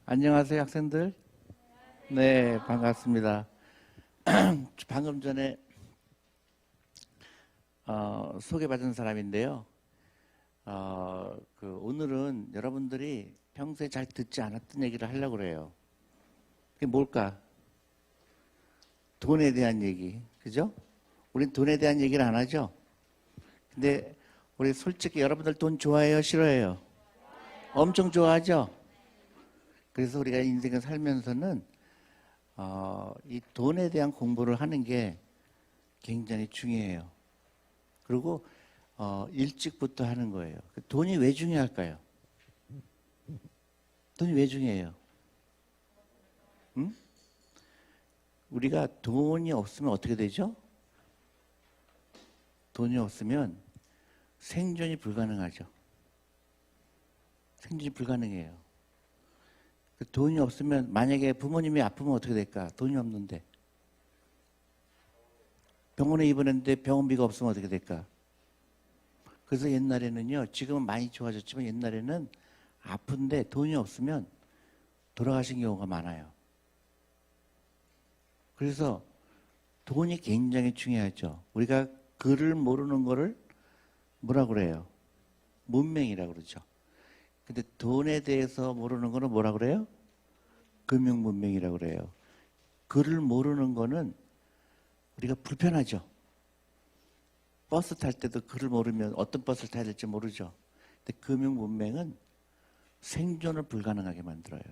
안녕하세요, 학생들. 네, 반갑습니다. 방금 전에 소개받은 사람인데요. 오늘은 여러분들이 평소에 잘 듣지 않았던 얘기를 하려고 그래요. 그게 뭘까? 돈에 대한 얘기, 그죠? 우린 돈에 대한 얘기를 안 하죠? 근데 우리 솔직히 여러분들 돈 좋아해요, 싫어해요? 엄청 좋아하죠? 그래서 우리가 인생을 살면서는 이 돈에 대한 공부를 하는 게 굉장히 중요해요. 그리고 일찍부터 하는 거예요. 돈이 왜 중요할까요? 돈이 왜 중요해요? 응? 우리가 돈이 없으면 어떻게 되죠? 돈이 없으면 생존이 불가능하죠. 생존이 불가능해요. 돈이 없으면 만약에 부모님이 아프면 어떻게 될까? 돈이 없는데. 병원에 입원했는데 병원비가 없으면 어떻게 될까? 그래서 옛날에는요, 지금은 많이 좋아졌지만 옛날에는 아픈데 돈이 없으면 돌아가신 경우가 많아요. 그래서 돈이 굉장히 중요하죠. 우리가 글을 모르는 거를 뭐라고 그래요? 문맹이라고 그러죠. 근데 돈에 대해서 모르는 거는 뭐라고 그래요? 금융문맹이라고 그래요. 글을 모르는 거는 우리가 불편하죠. 버스 탈 때도 글을 모르면 어떤 버스를 타야 될지 모르죠. 근데 금융문맹은 생존을 불가능하게 만들어요.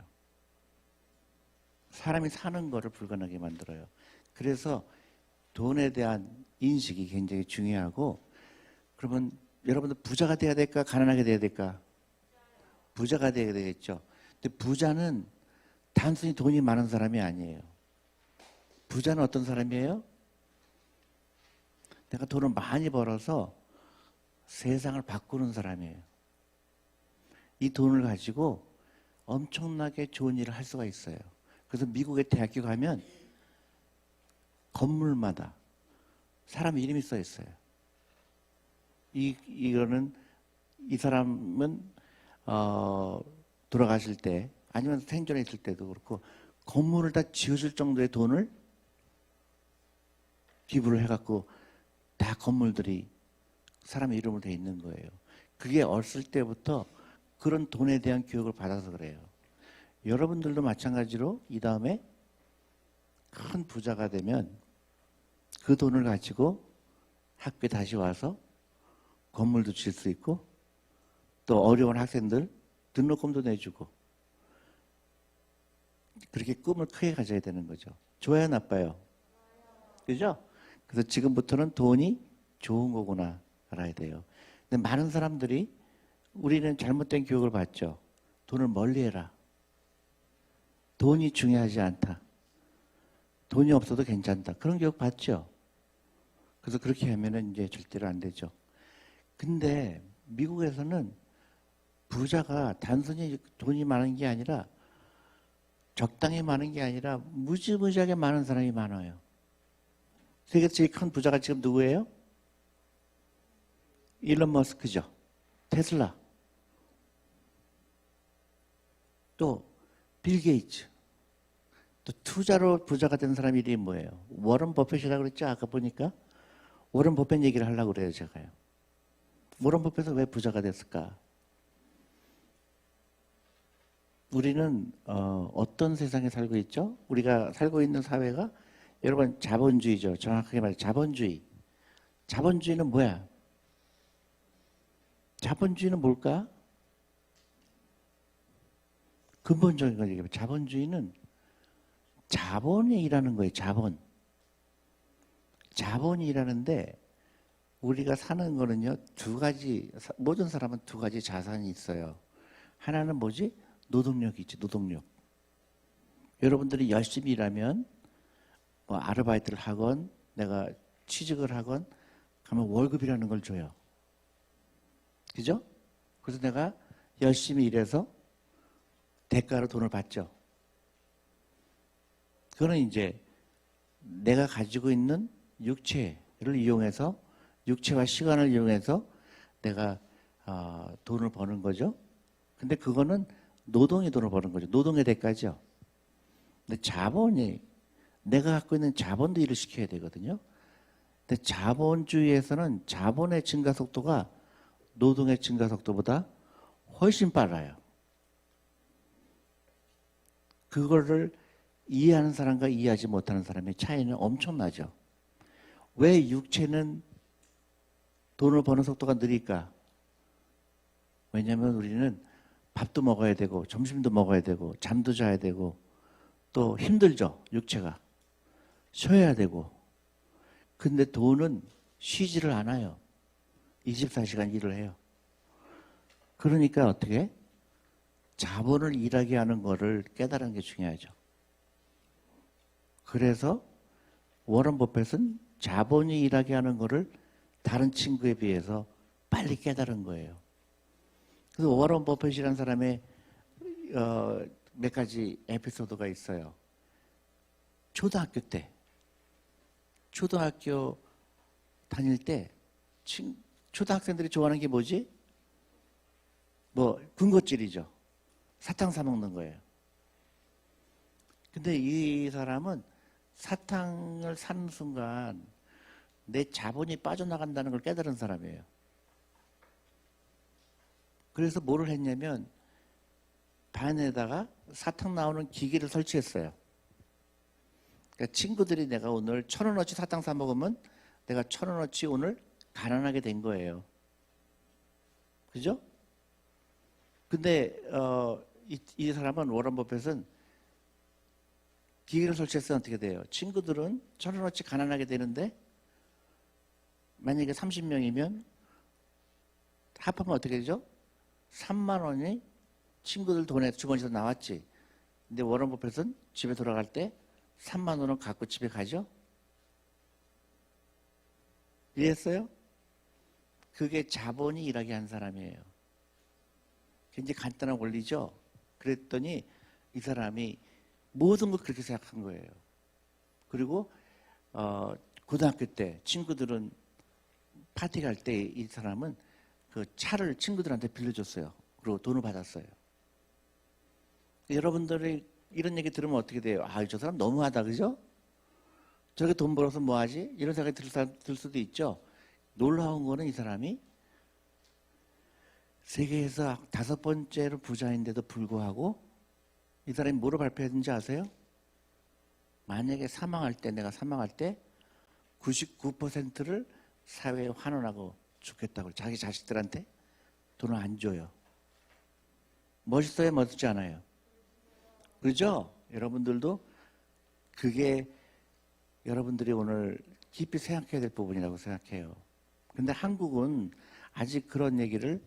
사람이 사는 거를 불가능하게 만들어요. 그래서 돈에 대한 인식이 굉장히 중요하고, 그러면 여러분들 부자가 돼야 될까? 가난하게 돼야 될까? 부자가 돼야 되겠죠. 근데 부자는 단순히 돈이 많은 사람이 아니에요. 부자는 어떤 사람이에요? 내가 돈을 많이 벌어서 세상을 바꾸는 사람이에요. 이 돈을 가지고 엄청나게 좋은 일을 할 수가 있어요. 그래서 미국의 대학교 가면 건물마다 사람 이름이 써 있어요. 이거는 이 사람은 돌아가실 때 아니면 생존에 있을 때도 그렇고 건물을 다 지어줄 정도의 돈을 기부를 해갖고 다 건물들이 사람의 이름으로 돼 있는 거예요. 그게 어렸을 때부터 그런 돈에 대한 교육을 받아서 그래요. 여러분들도 마찬가지로 이 다음에 큰 부자가 되면 그 돈을 가지고 학교에 다시 와서 건물도 질 수 있고 또 어려운 학생들 등록금도 내주고 그렇게 꿈을 크게 가져야 되는 거죠. 좋아요, 나빠요? 그죠? 그래서 지금부터는 돈이 좋은 거구나 알아야 돼요. 근데 많은 사람들이 우리는 잘못된 교육을 받죠. 돈을 멀리해라. 돈이 중요하지 않다. 돈이 없어도 괜찮다. 그런 교육 받죠. 그래서 그렇게 하면은 이제 절대로 안 되죠. 근데 미국에서는 부자가 단순히 돈이 많은 게 아니라 적당히 많은 게 아니라 무지무지하게 많은 사람이 많아요. 세계 제일 큰 부자가 지금 누구예요? 일론 머스크죠. 테슬라. 또 빌 게이츠. 또 투자로 부자가 된 사람 이름이 뭐예요? 워런 버핏이라고 그랬죠? 아까 보니까 워런 버핏 얘기를 하려고 그래요, 제가요. 워런 버핏은 왜 부자가 됐을까? 우리는 어떤 세상에 살고 있죠? 우리가 살고 있는 사회가 여러분 자본주의죠. 정확하게 말해 자본주의. 자본주의는 뭐야? 자본주의는 뭘까? 근본적인 걸 얘기해요. 자본주의는 자본이 일하는 거예요. 자본. 자본이 일하는데 우리가 사는 거는요. 두 가지, 모든 사람은 두 가지 자산이 있어요. 하나는 뭐지? 노동력이 있지. 노동력. 여러분들이 열심히 일하면 뭐 아르바이트를 하건 내가 취직을 하건 가면 월급이라는 걸 줘요. 그죠? 그래서 내가 열심히 일해서 대가로 돈을 받죠. 그거는 이제 내가 가지고 있는 육체를 이용해서 육체와 시간을 이용해서 내가 돈을 버는 거죠. 근데 그거는 노동이 돈을 버는 거죠. 노동의 대가죠. 근데 자본이 내가 갖고 있는 자본도 일을 시켜야 되거든요. 근데 자본주의에서는 자본의 증가 속도가 노동의 증가 속도보다 훨씬 빨라요. 그거를 이해하는 사람과 이해하지 못하는 사람의 차이는 엄청나죠. 왜 육체는 돈을 버는 속도가 느릴까? 왜냐하면 우리는 밥도 먹어야 되고 점심도 먹어야 되고 잠도 자야 되고 또 힘들죠. 육체가. 쉬어야 되고. 근데 돈은 쉬지를 않아요. 24시간 일을 해요. 그러니까 어떻게? 자본을 일하게 하는 거를 깨달은 게 중요하죠. 그래서 워런 버핏은 자본이 일하게 하는 거를 다른 친구에 비해서 빨리 깨달은 거예요. 그래서 워런 버핏이라는 사람의 몇 가지 에피소드가 있어요. 초등학교 다닐 때 초등학생들이 좋아하는 게 뭐지? 뭐 군것질이죠. 사탕 사 먹는 거예요. 근데 이 사람은 사탕을 사는 순간 내 자본이 빠져나간다는 걸 깨달은 사람이에요. 그래서 뭐를 했냐면 반에다가 사탕 나오는 기계를 설치했어요. 그러니까 친구들이 내가 오늘 1,000원어치 사탕 사 먹으면 내가 1,000원어치 오늘 가난하게 된 거예요. 그죠? 근데 이 사람은 워런 버핏은 기계를 설치해서 어떻게 돼요? 친구들은 1,000원어치 가난하게 되는데 만약에 30명이면 합하면 어떻게 되죠? 3만 원이 친구들 돈에 주머니에서 나왔지. 근데 워런 버핏은 집에 돌아갈 때 3만 원을 갖고 집에 가죠? 이해했어요? 그게 자본이 일하게 한 사람이에요. 굉장히 간단한 원리죠? 그랬더니 이 사람이 모든 걸 그렇게 생각한 거예요. 그리고 고등학교 때 친구들은 파티 갈 때 이 사람은 그 차를 친구들한테 빌려줬어요. 그리고 돈을 받았어요. 여러분들이 이런 얘기 들으면 어떻게 돼요? 아, 저 사람 너무하다, 그죠? 저렇게 돈 벌어서 뭐 하지? 이런 생각이 들 수도 있죠. 놀라운 거는 이 사람이 세계에서 5번째로 부자인데도 불구하고 이 사람이 뭐로 발표했는지 아세요? 만약에 내가 사망할 때 99%를 사회에 환원하고 죽겠다고 자기 자식들한테 돈을 안 줘요. 멋있어요? 멋있지 않아요? 그렇죠? 여러분들도 그게 여러분들이 오늘 깊이 생각해야 될 부분이라고 생각해요. 근데 한국은 아직 그런 얘기를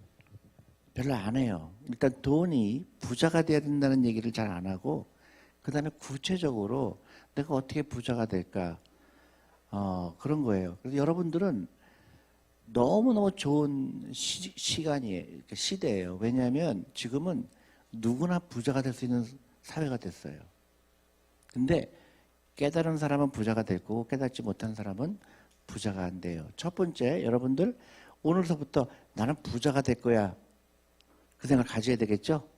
별로 안 해요. 일단 돈이 부자가 돼야 된다는 얘기를 잘 안 하고 그 다음에 구체적으로 내가 어떻게 부자가 될까 그런 거예요. 그래서 여러분들은 너무너무 좋은 시간이에요. 시대예요. 왜냐하면 지금은 누구나 부자가 될 수 있는 사회가 됐어요. 근데 깨달은 사람은 부자가 될 거고 깨닫지 못한 사람은 부자가 안 돼요. 첫 번째, 여러분들 오늘서부터 나는 부자가 될 거야. 그 생각을 가져야 되겠죠?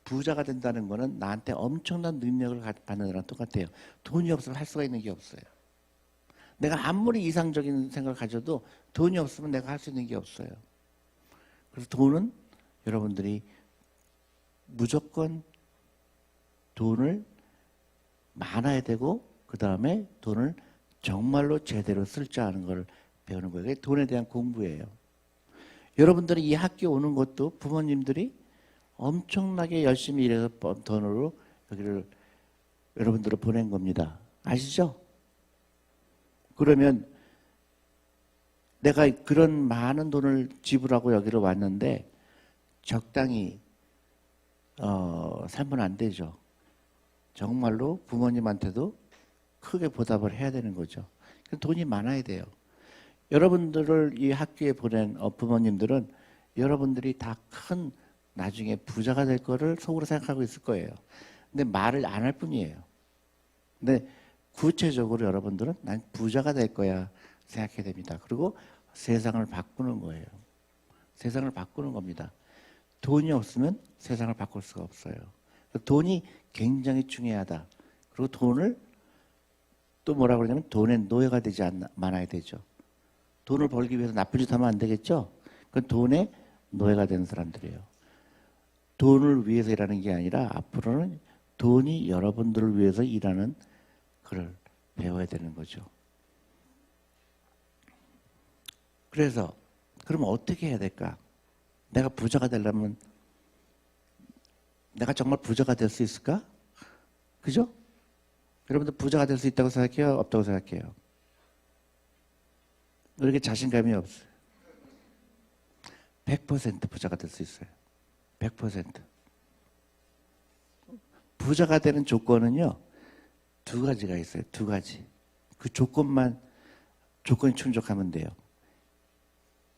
부자가 된다는 거는 나한테 엄청난 능력을 받는 거랑 똑같아요. 돈이 없으면 할 수가 있는 게 없어요. 내가 아무리 이상적인 생각을 가져도 돈이 없으면 내가 할 수 있는 게 없어요. 그래서 돈은 여러분들이 무조건 돈을 많아야 되고 그 다음에 돈을 정말로 제대로 쓸 줄 아는 걸 배우는 거예요. 그게 돈에 대한 공부예요. 여러분들이 이 학교 오는 것도 부모님들이 엄청나게 열심히 일해서 번 돈으로 여기를 여러분들을 보낸 겁니다. 아시죠? 그러면 내가 그런 많은 돈을 지불하고 여기로 왔는데 적당히 살면 안 되죠. 정말로 부모님한테도 크게 보답을 해야 되는 거죠. 돈이 많아야 돼요. 여러분들을 이 학교에 보낸 부모님들은 여러분들이 다 큰 나중에 부자가 될 거를 속으로 생각하고 있을 거예요. 근데 말을 안 할 뿐이에요. 근데 구체적으로 여러분들은 난 부자가 될 거야 생각해야 됩니다. 그리고 세상을 바꾸는 거예요. 세상을 바꾸는 겁니다. 돈이 없으면 세상을 바꿀 수가 없어요. 돈이 굉장히 중요하다. 그리고 돈을 또 뭐라 그러냐면 돈의 노예가 되지 말아야 되죠. 돈을 벌기 위해서 나쁜 짓 하면 안 되겠죠. 그건 돈의 노예가 되는 사람들이에요. 돈을 위해서 일하는 게 아니라 앞으로는 돈이 여러분들을 위해서 일하는 그걸 배워야 되는 거죠. 그래서 그러면 어떻게 해야 될까? 내가 부자가 되려면 내가 정말 부자가 될 수 있을까? 그죠? 여러분들 부자가 될 수 있다고 생각해요? 없다고 생각해요? 왜 이렇게 자신감이 없어요? 100% 부자가 될 수 있어요. 100%. 부자가 되는 조건은요, 두 가지가 있어요. 두 가지. 그 조건이 충족하면 돼요.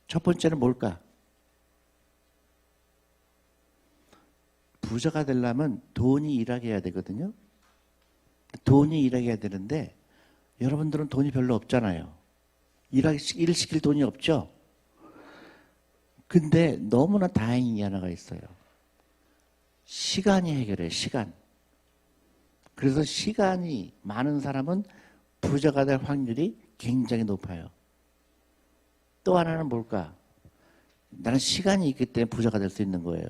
첫 번째는 뭘까? 부자가 되려면 돈이 일하게 해야 되거든요. 돈이 일하게 해야 되는데 여러분들은 돈이 별로 없잖아요. 일을 시킬 돈이 없죠. 근데 너무나 다행인 게 하나가 있어요. 시간이 해결해요. 시간. 그래서 시간이 많은 사람은 부자가 될 확률이 굉장히 높아요. 또 하나는 뭘까? 나는 시간이 있기 때문에 부자가 될 수 있는 거예요.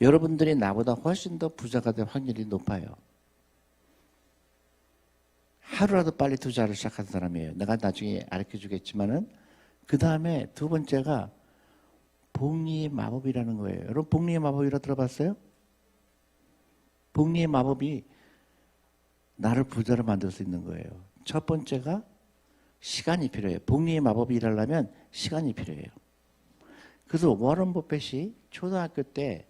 여러분들이 나보다 훨씬 더 부자가 될 확률이 높아요. 하루라도 빨리 투자를 시작한 사람이에요. 내가 나중에 가르쳐주겠지만은 그 다음에 두 번째가 복리의 마법이라는 거예요. 여러분 복리의 마법이라 들어봤어요? 복리의 마법이 나를 부자로 만들 수 있는 거예요. 첫 번째가 시간이 필요해요. 복리의 마법이 일하려면 시간이 필요해요. 그래서 워런 버핏이 초등학교 때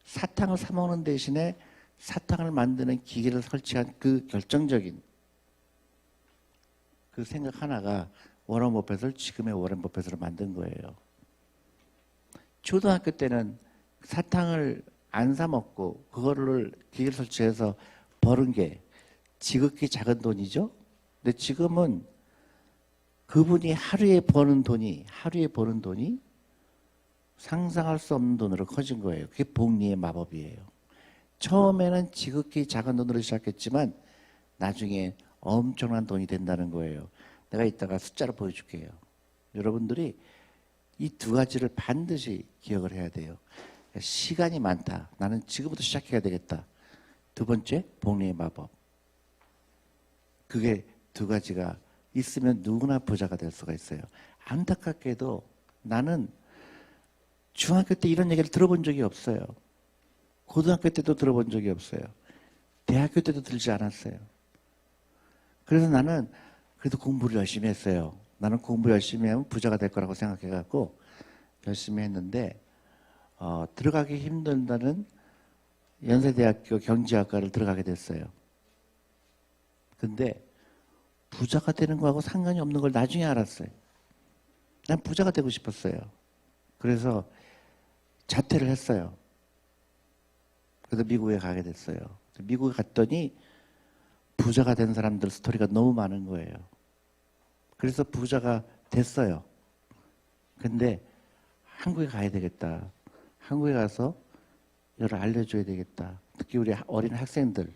사탕을 사 먹는 대신에 사탕을 만드는 기계를 설치한 그 결정적인 그 생각 하나가 워런 버핏을 지금의 워런 버핏으로 만든 거예요. 초등학교 때는 사탕을 안 사 먹고 그거를 기계를 설치해서 버는 게 지극히 작은 돈이죠. 근데 지금은 그분이 하루에 버는 돈이 상상할 수 없는 돈으로 커진 거예요. 그게 복리의 마법이에요. 처음에는 지극히 작은 돈으로 시작했지만 나중에 엄청난 돈이 된다는 거예요. 내가 이따가 숫자로 보여줄게요. 여러분들이 이 두 가지를 반드시 기억을 해야 돼요. 시간이 많다. 나는 지금부터 시작해야 되겠다. 두 번째, 복리의 마법. 그게 두 가지가 있으면 누구나 부자가 될 수가 있어요. 안타깝게도 나는 중학교 때 이런 얘기를 들어본 적이 없어요. 고등학교 때도 들어본 적이 없어요. 대학교 때도 들지 않았어요. 그래서 나는 그래도 공부를 열심히 했어요. 나는 공부 열심히 하면 부자가 될 거라고 생각해갖고 열심히 했는데 들어가기 힘든다는 연세대학교 경제학과를 들어가게 됐어요. 근데 부자가 되는 거하고 상관이 없는 걸 나중에 알았어요. 난 부자가 되고 싶었어요. 그래서 자퇴를 했어요. 그래서 미국에 가게 됐어요. 미국에 갔더니 부자가 된 사람들 스토리가 너무 많은 거예요. 그래서 부자가 됐어요. 근데 한국에 가야 되겠다. 한국에 가서 이걸 알려줘야 되겠다. 특히 우리 어린 학생들.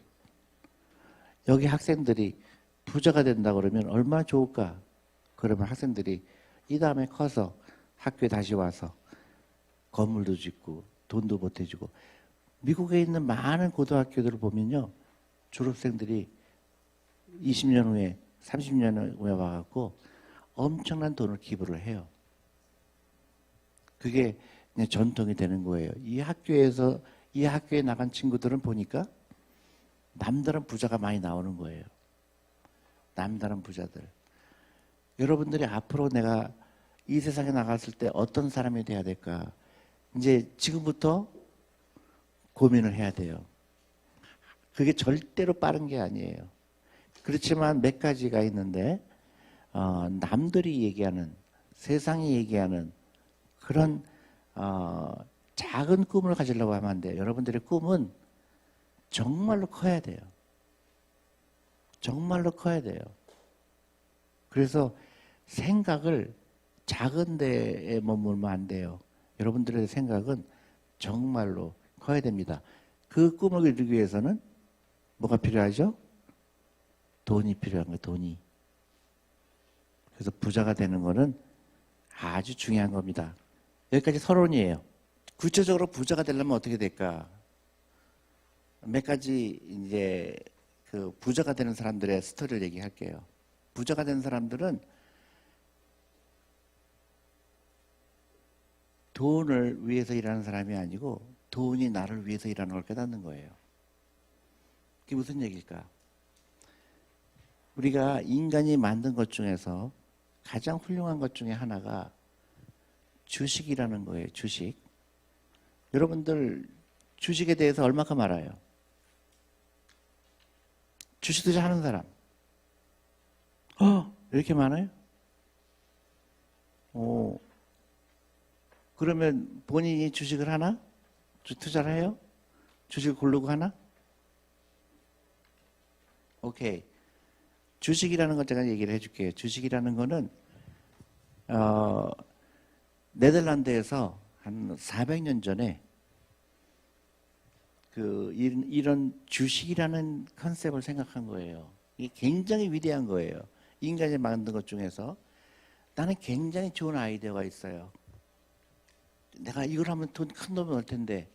여기 학생들이 부자가 된다 그러면 얼마나 좋을까? 그러면 학생들이 이 다음에 커서 학교에 다시 와서 건물도 짓고 돈도 보태주고. 미국에 있는 많은 고등학교들을 보면요, 졸업생들이 20년 후에 30년 후에 와갖고 엄청난 돈을 기부를 해요. 그게 그냥 전통이 되는 거예요. 이 학교에 나간 친구들은 보니까 남다른 부자가 많이 나오는 거예요. 남다른 부자들. 여러분들이 앞으로 내가 이 세상에 나갔을 때 어떤 사람이 돼야 될까? 이제 지금부터 고민을 해야 돼요. 그게 절대로 빠른 게 아니에요. 그렇지만 몇 가지가 있는데 남들이 얘기하는, 세상이 얘기하는 그런 작은 꿈을 가지려고 하면 안 돼요. 여러분들의 꿈은 정말로 커야 돼요. 정말로 커야 돼요. 그래서 생각을 작은 데에 머물면 안 돼요. 여러분들의 생각은 정말로 커야 커야 됩니다. 그 꿈을 이루기 위해서는 뭐가 필요하죠? 돈이 필요한 거예요. 돈이. 그래서 부자가 되는 거는 아주 중요한 겁니다. 여기까지 서론이에요. 구체적으로 부자가 되려면 어떻게 될까? 몇 가지 이제 그 부자가 되는 사람들의 스토리를 얘기할게요. 부자가 되는 사람들은 돈을 위해서 일하는 사람이 아니고 돈이 나를 위해서 일하는 걸 깨닫는 거예요. 그게 무슨 얘기일까? 우리가 인간이 만든 것 중에서 가장 훌륭한 것 중에 하나가 주식이라는 거예요. 주식. 여러분들 주식에 대해서 얼마큼 알아요? 주식 투자하는 사람. 이렇게 많아요? 그러면 본인이 주식을 하나? 투자를 해요? 주식을 고르고 하나? 오케이. 주식이라는 걸 제가 얘기를 해줄게요. 주식이라는 거는 네덜란드에서 한 400년 전에 이런 주식이라는 컨셉을 생각한 거예요. 이게 굉장히 위대한 거예요. 인간이 만든 것 중에서 나는 굉장히 좋은 아이디어가 있어요. 내가 이걸 하면 큰 돈이 올 텐데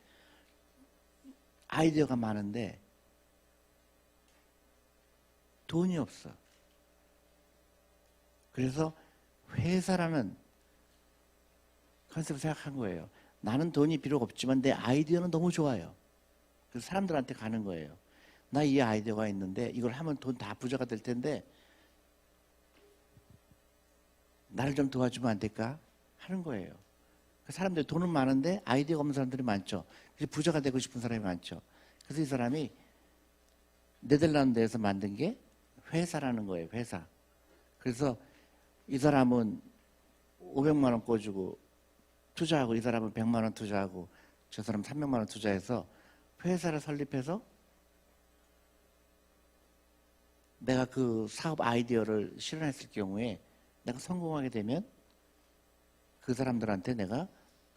아이디어가 많은데 돈이 없어. 그래서 회사라는 컨셉을 생각한 거예요. 나는 돈이 필요 없지만 내 아이디어는 너무 좋아요. 그래서 사람들한테 가는 거예요. 나 이 아이디어가 있는데 이걸 하면 돈 다 부자가 될 텐데 나를 좀 도와주면 안 될까? 하는 거예요. 사람들이 돈은 많은데 아이디어가 없는 사람들이 많죠. 그래서 부자가 되고 싶은 사람이 많죠. 그래서 이 사람이 네덜란드에서 만든 게 회사라는 거예요. 회사. 그래서 이 사람은 500만 원 꿔주고 투자하고 이 사람은 100만 원 투자하고 저 사람 300만 원 투자해서 회사를 설립해서 내가 그 사업 아이디어를 실현했을 경우에 내가 성공하게 되면 그 사람들한테 내가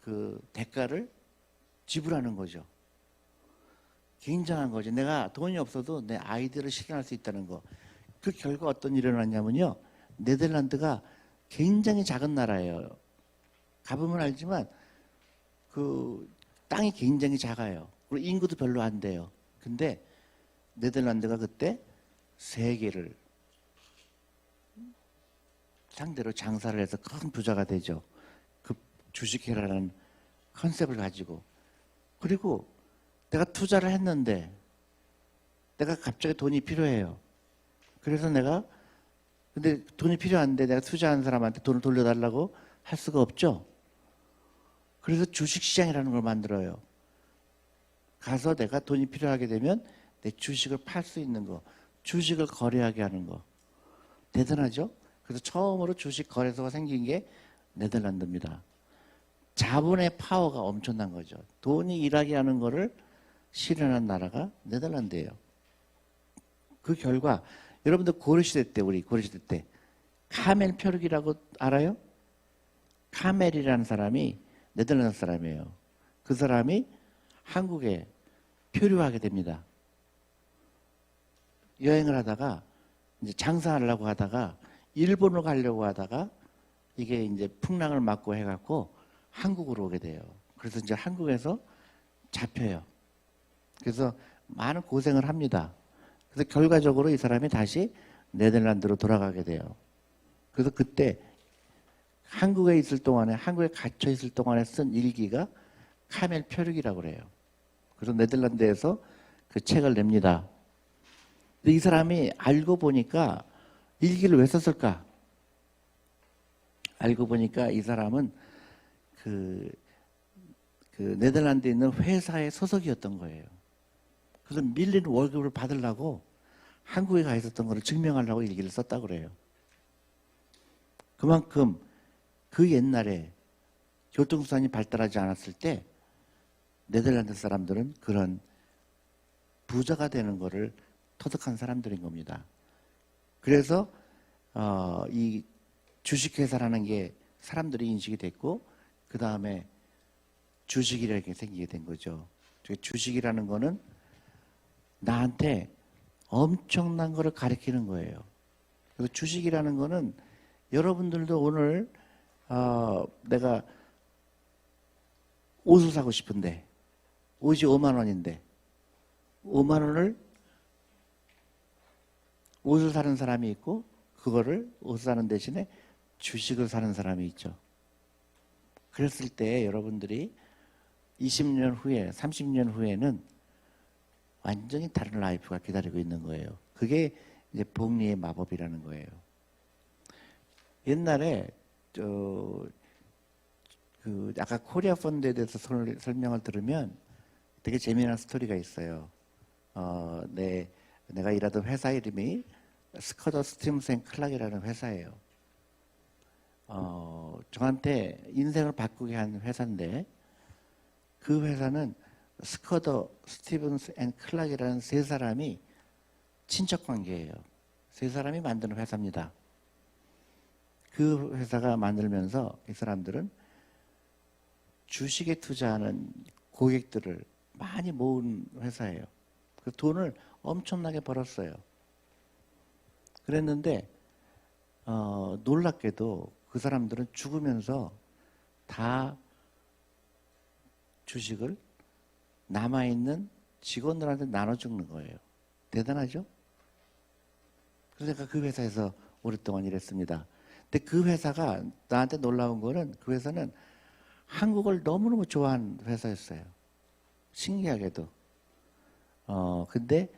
그 대가를 지불하는 거죠. 굉장한 거죠. 내가 돈이 없어도 내 아이디어를 실현할 수 있다는 거. 그 결과 어떤 일이 일어났냐면요. 네덜란드가 굉장히 작은 나라예요. 가보면 알지만 그 땅이 굉장히 작아요. 그리고 인구도 별로 안 돼요. 근데 네덜란드가 그때 세계를 상대로 장사를 해서 큰 부자가 되죠. 그 주식회라는 컨셉을 가지고. 그리고 내가 투자를 했는데 내가 갑자기 돈이 필요해요. 그래서 근데 돈이 필요한데 내가 투자한 사람한테 돈을 돌려달라고 할 수가 없죠. 그래서 주식시장이라는 걸 만들어요. 가서 내가 돈이 필요하게 되면 내 주식을 팔 수 있는 거, 주식을 거래하게 하는 거. 대단하죠? 그래서 처음으로 주식 거래소가 생긴 게 네덜란드입니다. 자본의 파워가 엄청난 거죠. 돈이 일하게 하는 거를 실현한 나라가 네덜란드예요. 그 결과 여러분들 고려시대 때 우리 고려시대 때 카멜 펴르기라고 알아요? 카멜이라는 사람이 네덜란드 사람이에요. 그 사람이 한국에 표류하게 됩니다. 여행을 하다가 이제 장사하려고 하다가 일본으로 가려고 하다가 이게 이제 풍랑을 맞고 해갖고 한국으로 오게 돼요. 그래서 이제 한국에서 잡혀요. 그래서 많은 고생을 합니다. 그래서 결과적으로 이 사람이 다시 네덜란드로 돌아가게 돼요. 그래서 그때 한국에 있을 동안에 한국에 갇혀 있을 동안에 쓴 일기가 카멜 표류기라고 그래요. 그래서 네덜란드에서 그 책을 냅니다. 근데 이 사람이 알고 보니까 일기를 왜 썼을까? 알고 보니까 이 사람은 그 네덜란드에 있는 회사의 소속이었던 거예요. 그래서 밀린 월급을 받으려고 한국에 가 있었던 것을 증명하려고 일기를 썼다고 그래요. 그만큼 그 옛날에 교통수단이 발달하지 않았을 때 네덜란드 사람들은 그런 부자가 되는 것을 터득한 사람들인 겁니다. 그래서 이 주식회사라는 게 사람들이 인식이 됐고 그 다음에 주식이라는 게 생기게 된 거죠. 주식이라는 거는 나한테 엄청난 거를 가리키는 거예요. 그래서 주식이라는 거는 여러분들도 오늘 내가 옷을 사고 싶은데 옷이 5만 원인데 5만 원을 옷을 사는 사람이 있고 그거를 옷을 사는 대신에 주식을 사는 사람이 있죠. 그랬을 때 여러분들이 20년 후에 30년 후에는 완전히 다른 라이프가 기다리고 있는 거예요. 그게 이제 복리의 마법이라는 거예요. 옛날에 아까 코리아 펀드에 대해서 설명을 들으면 되게 재미난 스토리가 있어요. 내가 일하던 회사 이름이 스커더 스팀스 앤 클락이라는 회사예요. 저한테 인생을 바꾸게 한 회사인데 그 회사는 스커더, 스티븐스 앤 클락이라는 세 사람이 친척 관계예요. 세 사람이 만드는 회사입니다. 그 회사가 만들면서 이 사람들은 주식에 투자하는 고객들을 많이 모은 회사예요. 그 돈을 엄청나게 벌었어요. 그랬는데 놀랍게도 그 사람들은 죽으면서 다 주식을 남아있는 직원들한테 나눠 주는 거예요. 대단하죠? 그래서 제가 그 회사에서 오랫동안 일했습니다. 근데 그 회사가 나한테 놀라운 거는 그 회사는 한국을 너무너무 좋아하는 회사였어요. 신기하게도. 근데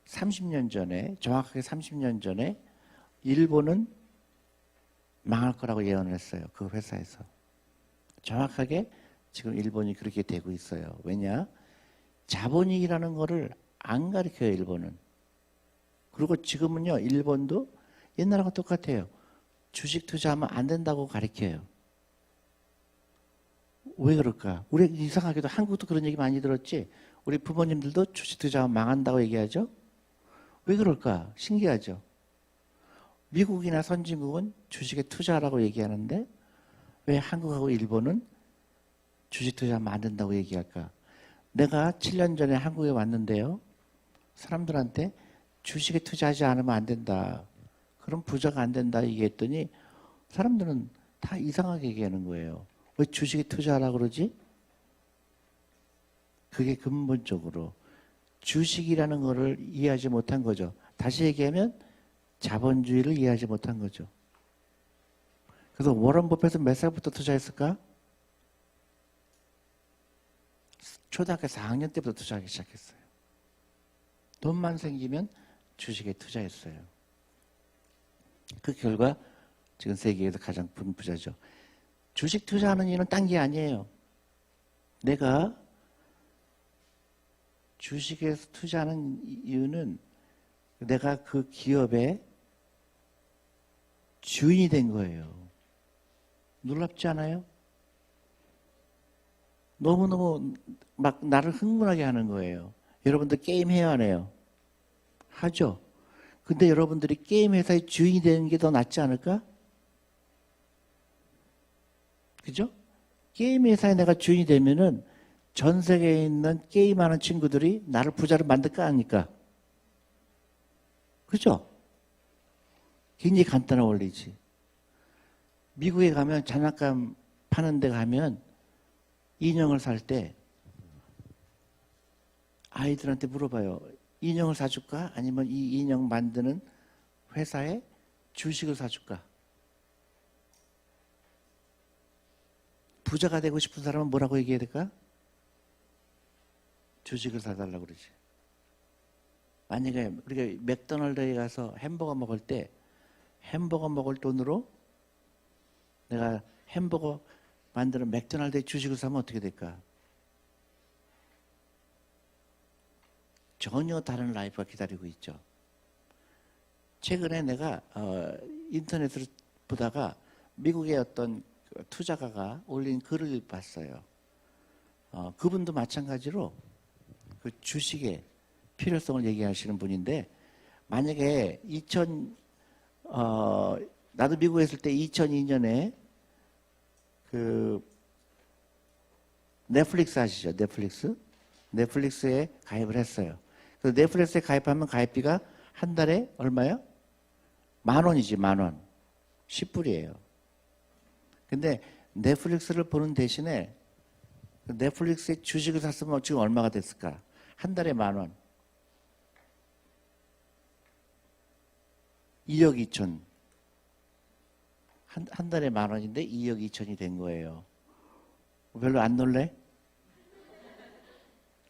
30년 전에, 정확하게 30년 전에 일본은 망할 거라고 예언을 했어요. 그 회사에서. 정확하게 지금 일본이 그렇게 되고 있어요. 왜냐? 자본이익이라는 거를 안 가르쳐요, 일본은. 그리고 지금은요, 일본도 옛날하고 똑같아요. 주식 투자하면 안 된다고 가르쳐요. 왜 그럴까? 우리 이상하게도 한국도 그런 얘기 많이 들었지? 우리 부모님들도 주식 투자하면 망한다고 얘기하죠? 왜 그럴까? 신기하죠? 미국이나 선진국은 주식에 투자하라고 얘기하는데 왜 한국하고 일본은 주식 투자하면 안 된다고 얘기할까? 내가 7년 전에 한국에 왔는데요. 사람들한테 주식에 투자하지 않으면 안 된다. 그럼 부자가 안 된다 얘기했더니 사람들은 다 이상하게 얘기하는 거예요. 왜 주식에 투자하라고 그러지? 그게 근본적으로 주식이라는 거를 이해하지 못한 거죠. 다시 얘기하면 자본주의를 이해하지 못한 거죠. 그래서 워런 버핏은 몇 살부터 투자했을까? 초등학교 4학년 때부터 투자하기 시작했어요. 돈만 생기면 주식에 투자했어요. 그 결과 지금 세계에서 가장 큰 부자죠. 주식 투자하는 이유는 딴 게 아니에요. 내가 주식에서 투자하는 이유는 내가 그 기업의 주인이 된 거예요. 놀랍지 않아요? 너무너무 막 나를 흥분하게 하는 거예요. 여러분들 게임 해야 하네요. 하죠. 근데 여러분들이 게임 회사의 주인이 되는 게 더 낫지 않을까? 그죠? 게임 회사에 내가 주인이 되면은 전 세계에 있는 게임하는 친구들이 나를 부자로 만들 거 아닙니까? 그죠? 굉장히 간단한 원리지. 미국에 가면 장난감 파는 데 가면 인형을 살 때 아이들한테 물어봐요. 인형을 사줄까? 아니면 이 인형 만드는 회사에 주식을 사줄까? 부자가 되고 싶은 사람은 뭐라고 얘기해야 될까? 주식을 사달라고 그러지. 만약에 우리가 맥도날드에 가서 햄버거 먹을 때 햄버거 먹을 돈으로 내가 햄버거 만드는 맥도날드의 주식을 사면 어떻게 될까? 전혀 다른 라이프가 기다리고 있죠. 최근에 내가 인터넷으로 보다가 미국의 어떤 투자가가 올린 글을 봤어요. 그분도 마찬가지로 그 주식의 필요성을 얘기하시는 분인데 만약에 나도 미국에 있을 때 2002년에 그 넷플릭스 아시죠? 넷플릭스? 넷플릭스에 가입을 했어요. 그래서 넷플릭스에 가입하면 가입비가 한 달에 얼마예요? 10,000원이지, 10,000원. 10불이에요. 근데 넷플릭스를 보는 대신에 넷플릭스의 주식을 샀으면 지금 얼마가 됐을까? 한 달에 10,000원. 2억 2천. 한 달에 10,000원인데 2억 2천이 된 거예요. 별로 안 놀래?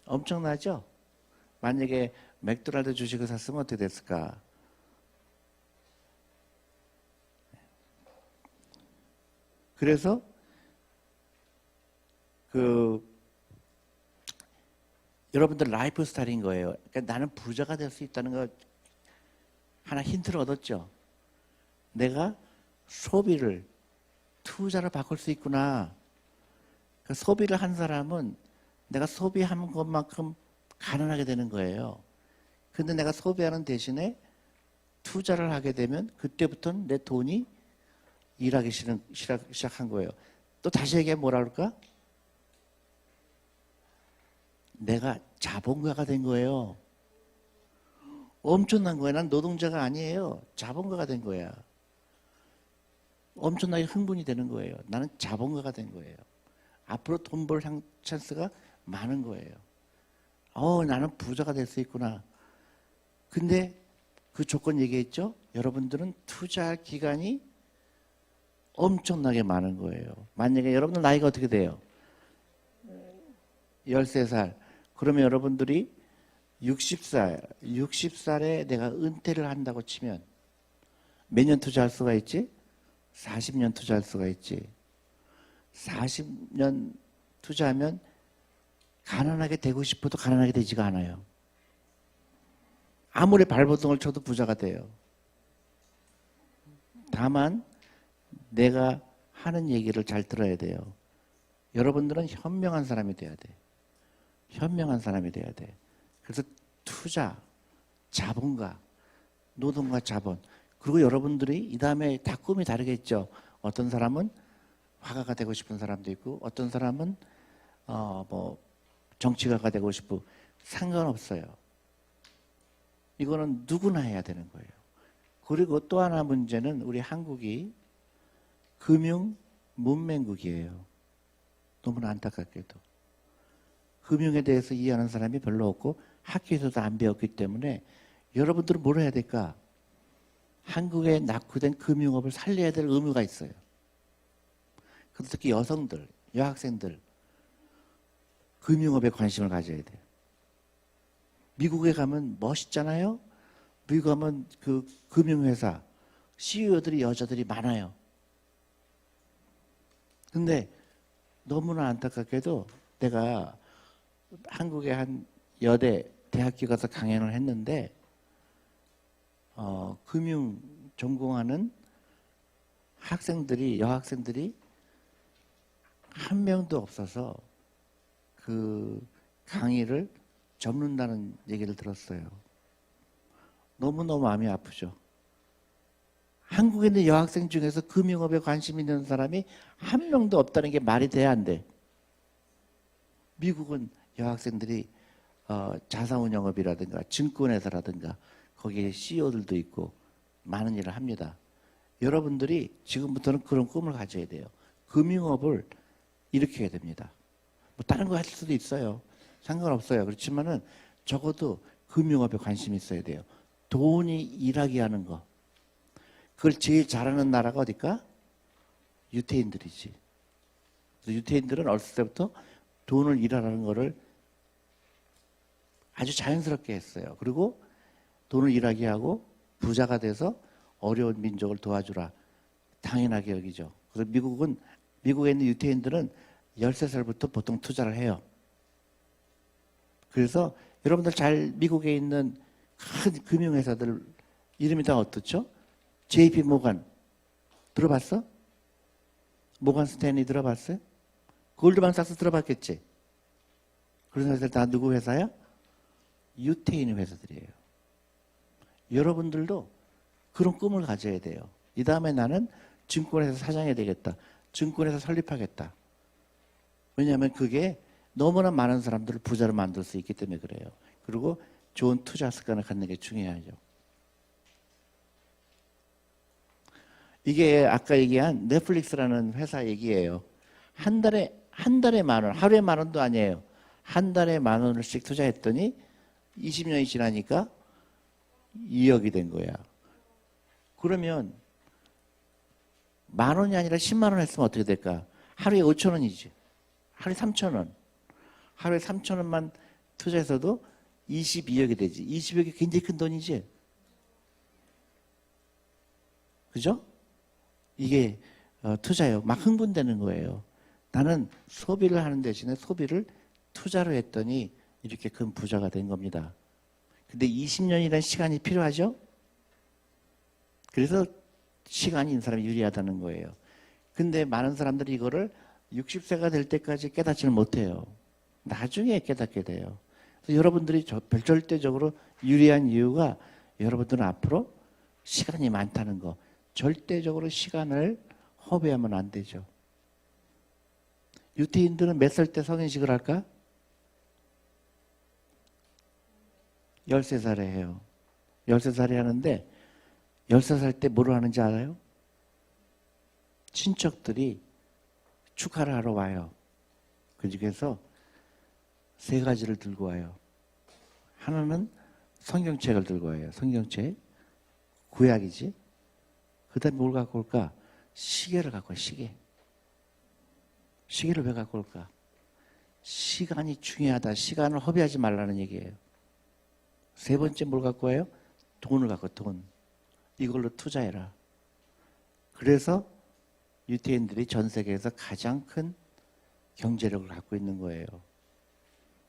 엄청나죠? 만약에 맥도날드 주식을 샀으면 어떻게 됐을까? 그래서 여러분들 라이프 스타일인 거예요. 그러니까 나는 부자가 될 수 있다는 거 하나 힌트를 얻었죠. 내가 소비를 투자로 바꿀 수 있구나. 그 소비를 한 사람은 내가 소비한 것만큼 가난하게 되는 거예요. 근데 내가 소비하는 대신에 투자를 하게 되면 그때부터는 내 돈이 일하기 시작한 거예요. 또 다시 얘기하면 뭐라 그럴까? 내가 자본가가 된 거예요. 엄청난 거예요. 난 노동자가 아니에요. 자본가가 된 거야. 엄청나게 흥분이 되는 거예요. 나는 자본가가 된 거예요. 앞으로 돈 벌 찬스가 많은 거예요. 나는 부자가 될 수 있구나. 근데 그 조건 얘기했죠? 여러분들은 투자할 기간이 엄청나게 많은 거예요. 만약에 여러분들 나이가 어떻게 돼요? 13살. 그러면 여러분들이 60살에 내가 은퇴를 한다고 치면 몇 년 투자할 수가 있지? 40년 투자할 수가 있지. 40년 투자하면 가난하게 되고 싶어도 가난하게 되지가 않아요. 아무리 발버둥을 쳐도 부자가 돼요. 다만 내가 하는 얘기를 잘 들어야 돼요. 여러분들은 현명한 사람이 돼야 돼. 현명한 사람이 돼야 돼. 그래서 투자, 자본가, 노동과 자본. 그리고 여러분들이 이 다음에 다 꿈이 다르겠죠. 어떤 사람은 화가가 되고 싶은 사람도 있고, 어떤 사람은 정치가가 되고 싶고, 상관없어요. 이거는 누구나 해야 되는 거예요. 그리고 또 하나 문제는 우리 한국이 금융 문맹국이에요. 너무나 안타깝게도. 금융에 대해서 이해하는 사람이 별로 없고 학교에서도 안 배웠기 때문에 여러분들은 뭘 해야 될까? 한국에 낙후된 금융업을 살려야 될 의무가 있어요. 특히 여성들, 여학생들 금융업에 관심을 가져야 돼요. 미국에 가면 멋있잖아요. 미국 가면 그 금융회사 CEO들이 여자들이 많아요. 근데 너무나 안타깝게도 내가 한국의 한 여대 대학교 가서 강연을 했는데 금융 전공하는 여학생들이 한 명도 없어서 그 강의를 접는다는 얘기를 들었어요. 너무너무 마음이 아프죠. 한국에 있는 여학생 중에서 금융업에 관심 있는 사람이 한 명도 없다는 게 말이 돼야 안 돼. 미국은 여학생들이 자산운용업이라든가 증권회사라든가 거기에 CEO들도 있고 많은 일을 합니다. 여러분들이 지금부터는 그런 꿈을 가져야 돼요. 금융업을 일으켜야 됩니다. 뭐 다른 거 할 수도 있어요. 상관없어요. 그렇지만은 적어도 금융업에 관심이 있어야 돼요. 돈이 일하게 하는 거. 그걸 제일 잘하는 나라가 어딜까? 유태인들이지. 유태인들은 어렸을 때부터 돈을 일하라는 거를 아주 자연스럽게 했어요. 그리고 돈을 일하게 하고 부자가 돼서 어려운 민족을 도와주라. 당연하게 여기죠. 그래서 미국에 있는 유태인들은 13살부터 보통 투자를 해요. 그래서 여러분들 미국에 있는 큰 금융회사들 이름이 다 어떻죠? JP 모간 들어봤어? 모간 스탠리 들어봤어요? 골드만삭스 들어봤겠지? 그런 회사들 다 누구 회사야? 유태인 회사들이에요. 여러분들도 그런 꿈을 가져야 돼요. 이 다음에 나는 증권회사 사장이 되겠다. 증권회사 설립하겠다. 왜냐하면 그게 너무나 많은 사람들을 부자로 만들 수 있기 때문에 그래요. 그리고 좋은 투자 습관을 갖는 게 중요하죠. 이게 아까 얘기한 넷플릭스라는 회사 얘기예요. 한 달에 10,000원, 하루에 10,000원도 아니에요. 한 달에 10,000원씩 투자했더니 20년이 지나니까 2억이 된 거야. 그러면 10,000원이 아니라 10만 원 했으면 어떻게 될까? 하루에 5,000원이지. 하루에 3,000원. 하루에 3,000원만 투자해서도 22억이 되지. 20억이 굉장히 큰 돈이지. 그죠? 이게 투자예요. 막 흥분되는 거예요. 나는 소비를 하는 대신에 소비를 투자로 했더니 이렇게 큰 부자가 된 겁니다. 근데 20년이라는 시간이 필요하죠? 그래서 시간이 있는 사람이 유리하다는 거예요. 근데 많은 사람들이 이거를 60세가 될 때까지 깨닫지는 못해요. 나중에 깨닫게 돼요. 그래서 여러분들이 절대적으로 유리한 이유가 여러분들은 앞으로 시간이 많다는 거. 절대적으로 시간을 허비하면 안 되죠. 유태인들은 몇 살 때 성인식을 할까? 13살에 해요. 13살에 하는데 13살 때 뭐를 하는지 알아요? 친척들이 축하를 하러 와요. 그 중에서 3가지를 들고 와요. 하나는 성경책을 들고 와요. 성경책. 구약이지. 그 다음에 뭘 갖고 올까? 시계를 갖고 와요. 시계. 시계를 왜 갖고 올까? 시간이 중요하다. 시간을 허비하지 말라는 얘기예요. 3번째 뭘 갖고 와요? 돈을 갖고 돈. 이걸로 투자해라. 그래서 유태인들이 전 세계에서 가장 큰 경제력을 갖고 있는 거예요.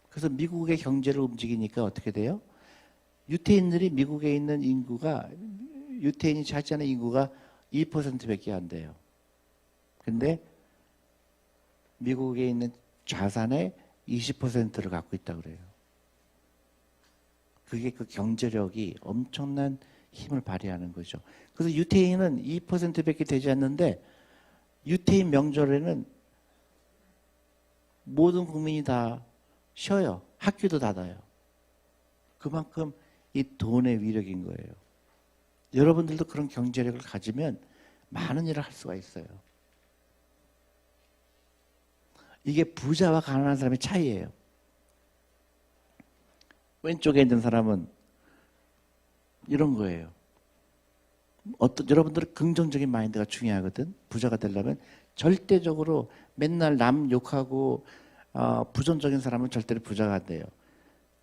그래서 미국의 경제를 움직이니까 어떻게 돼요? 유태인들이 미국에 있는 인구가 유태인이 차지하는 인구가 2%밖에 안 돼요. 근데 미국에 있는 자산의 20%를 갖고 있다고 그래요. 그게 그 경제력이 엄청난 힘을 발휘하는 거죠. 그래서 유태인은 2%밖에 되지 않는데 유태인 명절에는 모든 국민이 다 쉬어요. 학교도 닫아요. 그만큼 이 돈의 위력인 거예요. 여러분들도 그런 경제력을 가지면 많은 일을 할 수가 있어요. 이게 부자와 가난한 사람의 차이예요. 왼쪽에 있는 사람은 이런 거예요. 여러분들은 긍정적인 마인드가 중요하거든. 부자가 되려면 절대적으로 맨날 남 욕하고 부정적인 사람은 절대로 부자가 안 돼요.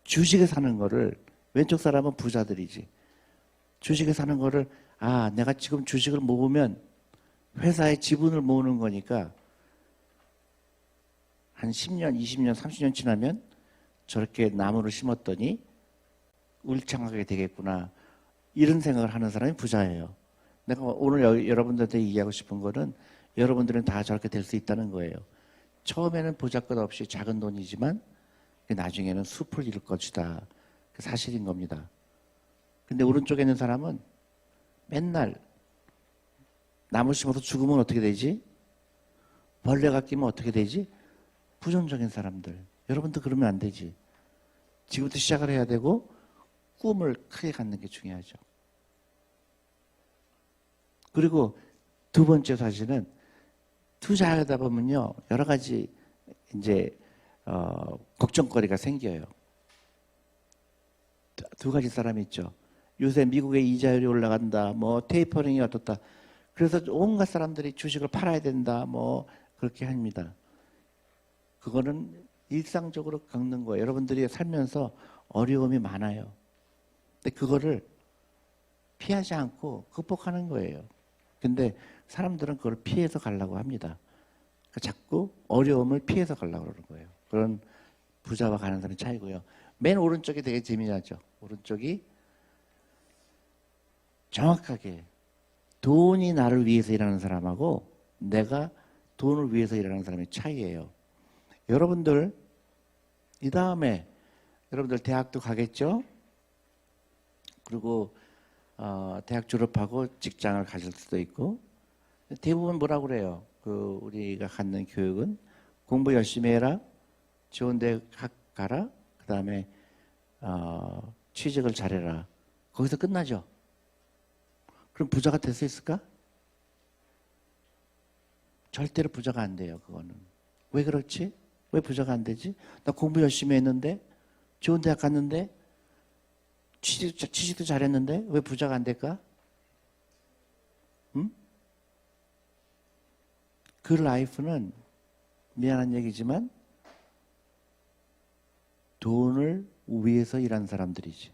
주식에 사는 거를 왼쪽 사람은 부자들이지. 주식에 사는 거를 내가 지금 주식을 모으면 회사의 지분을 모으는 거니까 한 10년, 20년, 30년 지나면 저렇게 나무를 심었더니 울창하게 되겠구나. 이런 생각을 하는 사람이 부자예요. 내가 오늘 여러분들한테 얘기하고 싶은 거는 여러분들은 다 저렇게 될 수 있다는 거예요. 처음에는 보잘것 없이 작은 돈이지만 나중에는 숲을 이룰 것이다. 그 사실인 겁니다. 근데 오른쪽에 있는 사람은 맨날 나무 심어서 죽으면 어떻게 되지? 벌레가 끼면 어떻게 되지? 부정적인 사람들. 여러분도 그러면 안 되지. 지금부터 시작을 해야 되고 꿈을 크게 갖는 게 중요하죠. 그리고 두 번째 사실은 투자하다 보면요 여러 가지 이제 걱정거리가 생겨요. 두 가지 사람이 있죠. 요새 미국의 이자율이 올라간다, 뭐 테이퍼링이 어떻다. 그래서 온갖 사람들이 주식을 팔아야 된다, 뭐 그렇게 합니다. 그거는 일상적으로 겪는 거예요. 여러분들이 살면서 어려움이 많아요. 근데 그거를 피하지 않고 극복하는 거예요. 근데 사람들은 그걸 피해서 가려고 합니다. 자꾸 어려움을 피해서 가려고 그러는 거예요. 그런 부자와 가난한 차이고요. 맨 오른쪽이 되게 재미나죠. 오른쪽이 정확하게 돈이 나를 위해서 일하는 사람하고 내가 돈을 위해서 일하는 사람의 차이예요. 여러분들 이 다음에 여러분들 대학도 가겠죠? 그리고 대학 졸업하고 직장을 가질 수도 있고 대부분 뭐라고 그래요? 우리가 갖는 교육은 공부 열심히 해라, 좋은 데 가라. 그 다음에 취직을 잘해라. 거기서 끝나죠. 그럼 부자가 될 수 있을까? 절대로 부자가 안 돼요. 그거는. 왜 그렇지? 왜 부자가 안 되지? 나 공부 열심히 했는데 좋은 대학 갔는데 취직도 잘했는데 왜 부자가 안 될까? 응? 그 라이프는 미안한 얘기지만 돈을 위해서 일하는 사람들이지.